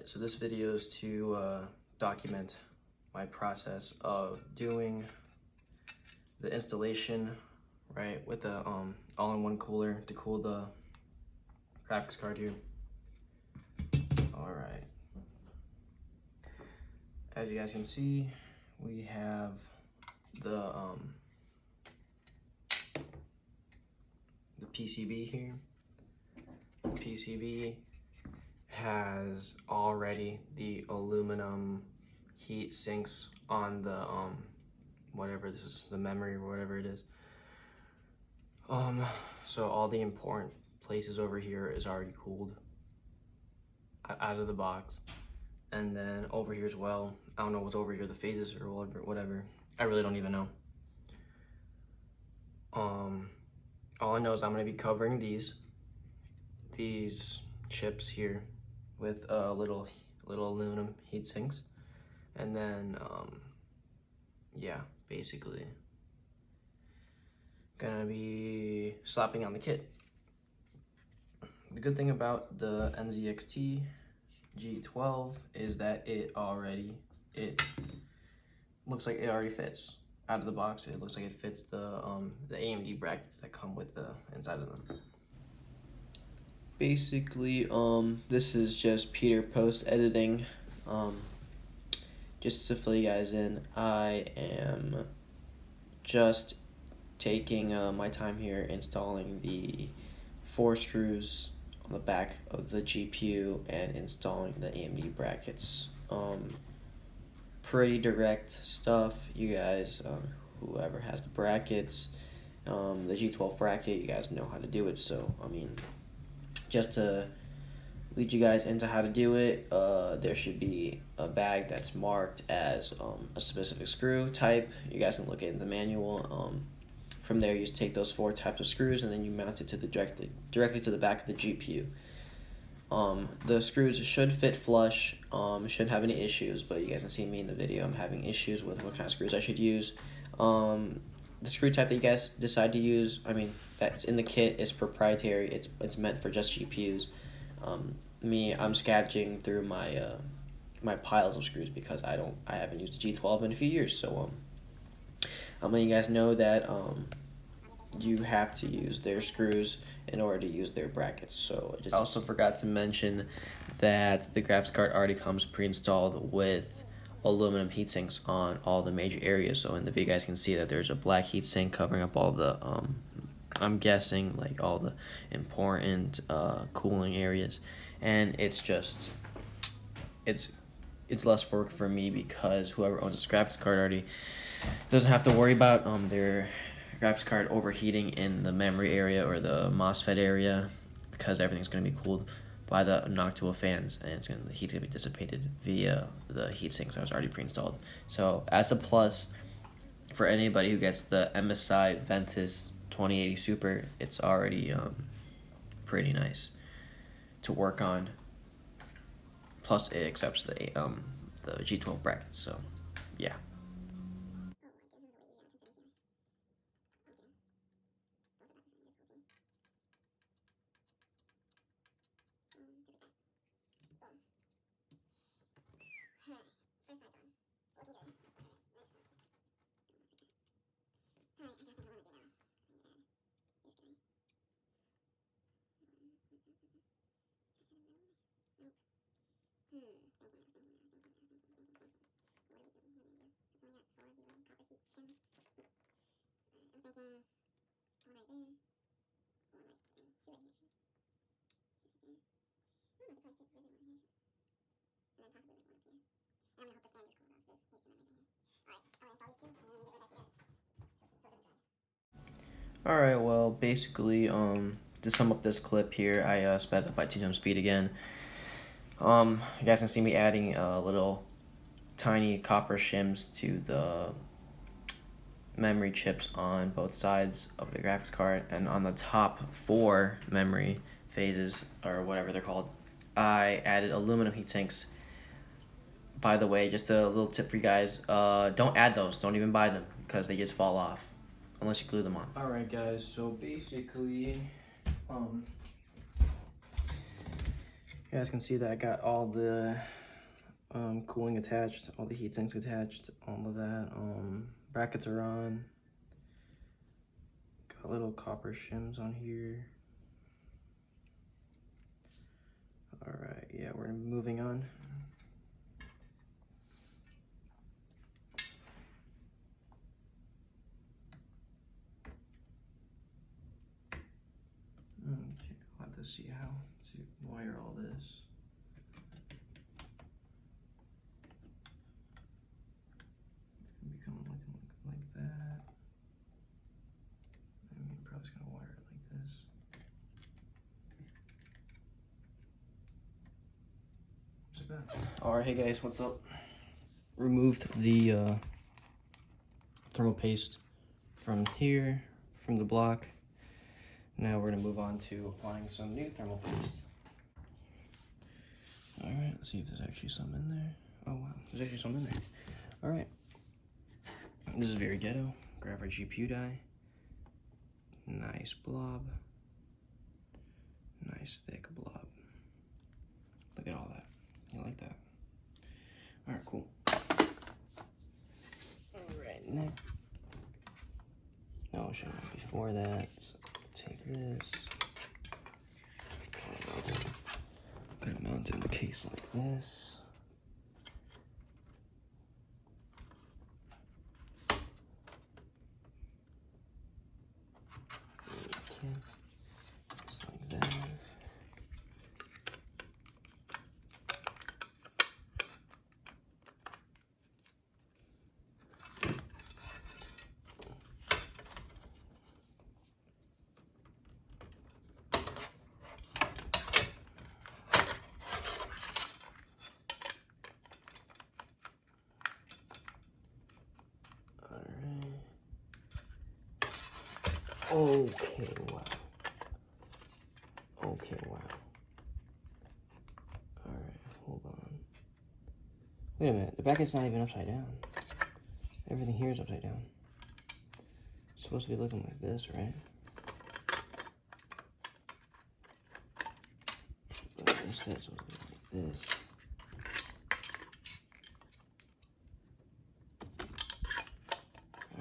Alright, so this video is to document my process of doing the installation, right, with the all-in-one cooler to cool the graphics card here. Alright, as you guys can see, we have the PCB here. The PCB has already the aluminum heat sinks on the whatever this is, the memory or whatever it is. So all the important places over here is already cooled out of the box, and then over here as well, I don't know what's over here, the phases or whatever. I really don't even know. All I know is I'm going to be covering these chips here with little aluminum heat sinks, and then yeah, basically gonna be slapping on the kit. The good thing about the Nzxt G12 is that it looks like it already fits out of the box. It looks like it fits the AMD brackets that come with the inside of them. Basically, this is just Peter post editing. Just to fill you guys in, I am just taking my time here installing the 4 screws on the back of the GPU and installing the AMD brackets. Pretty direct stuff. You guys, whoever has the brackets, the G12 bracket, you guys know how to do it. So, I mean, just to lead you guys into how to do it, there should be a bag that's marked as a specific screw type. You guys can look in the manual. From there, you just take those 4 types of screws and then you mount it to the directly to the back of the GPU. The screws should fit flush, shouldn't have any issues, but you guys can see me in the video, I'm having issues with what kind of screws I should use. The screw type that you guys decide to use, I mean, that's in the kit, is proprietary. It's meant for just GPUs. I'm scavenging through my my piles of screws because I haven't used the G12 in a few years. So I'm letting you guys know that you have to use their screws in order to use their brackets. So I also forgot to mention that the graphics card already comes pre-installed with aluminum heat sinks on all the major areas. So in the video, you guys can see that there's a black heat sink covering up all the I'm guessing like all the important cooling areas, and it's less work for me because whoever owns this graphics card already doesn't have to worry about their graphics card overheating in the memory area or the MOSFET area, because everything's going to be cooled by the Noctua fans, and the heat's going to be dissipated via the heat sinks that was already pre-installed. So as a plus for anybody who gets the MSI Ventus 2080 Super, it's already pretty nice to work on. Plus, it accepts the G12 brackets. So, yeah. Alright, well, basically, to sum up this clip here, I sped up by 2 times speed again. You guys can see me adding little tiny copper shims to the memory chips on both sides of the graphics card, and on the top 4 memory phases, or whatever they're called, I added aluminum heat sinks. By the way, just a little tip for you guys, don't add those, don't even buy them, because they just fall off unless you glue them on. Alright guys, so basically You guys can see that I got all the cooling attached, all the heat sinks attached, all of that. Brackets are on. Got little copper shims on here. All right, yeah, we're moving on. Okay, I'll have to see how to wire all this. It's gonna be coming looking like that. I mean, probably just gonna wire it like this. Just like that. All right, hey guys, what's up? Removed the thermal paste from here, from the block. Now we're gonna move on to applying some new thermal paste. All right, let's see if there's actually some in there. Oh wow, there's actually some in there. All right, this is very ghetto. Grab our GPU die. Nice blob. Nice thick blob. Look at all that. You like that? All right, cool. All right, next. No, I should have before that. So take this. Gonna mount it in the case like this. Okay, just like that. Okay, wow. Okay, wow. Alright, hold on. Wait a minute, the bracket's not even upside down. Everything here is upside down. It's supposed to be looking like this, right? But instead, it's supposed to be like this.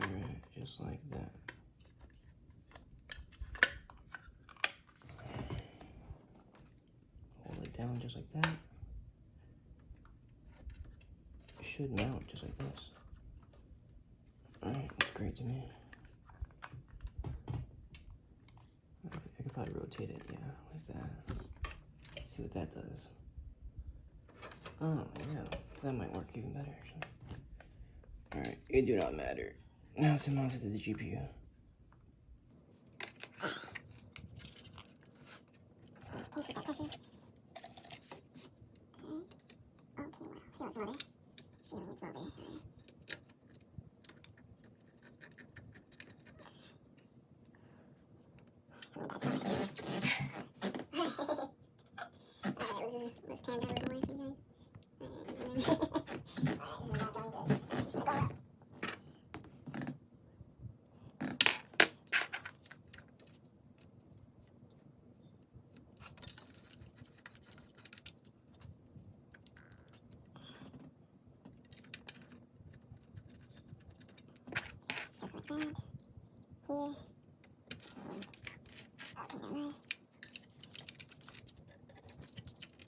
Alright, just like that. Down just like that. It should mount just like this. Alright, that's great to me. I could probably rotate it, yeah, like that. See what that does. Oh, yeah, that might work even better, actually. Alright, it do not matter. Now to mount it to the GPU. Feel it smoother. Feeling it smoother. Let's calm down a little more for you guys. Alright, this is not going good. Just go up. Just like that. Here. Just like, okay, that right.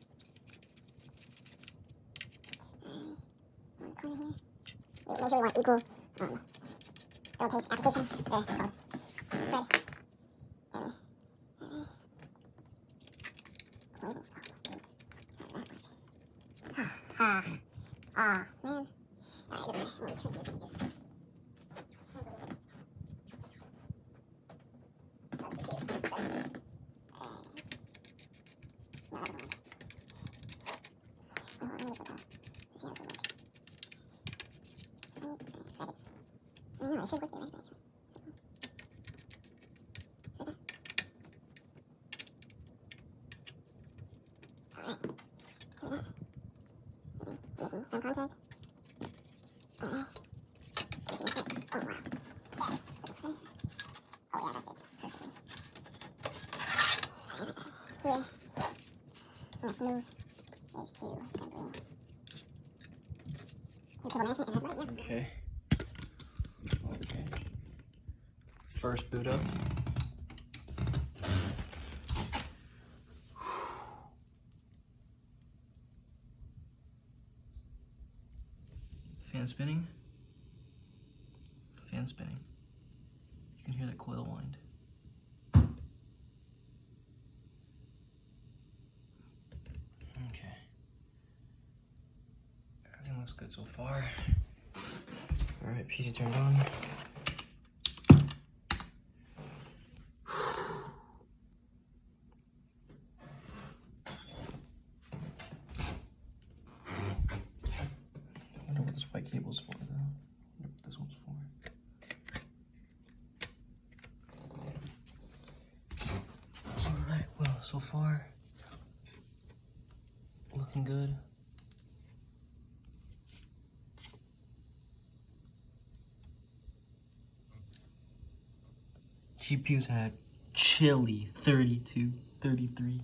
Make sure we want equal thermal paste application. Spread. Man. Alright, doesn't matter. Let me try to do this. No, it should work there, right? So that. Alright. So that. Making some contact. Alright. Oh, wow. Yeah, this is okay. Oh, yeah, that fits perfectly. Here. That's move is to simply do cable management, and that's about it, yeah. Okay. Okay. First boot up. Fan spinning. Fan spinning. You can hear that coil wind. Okay. Everything looks good so far. Alright, PC turned on. I wonder what this white cable's for, though. I wonder what this one's for. Alright, well, so far, looking good. GPU's had chilly 32, 33.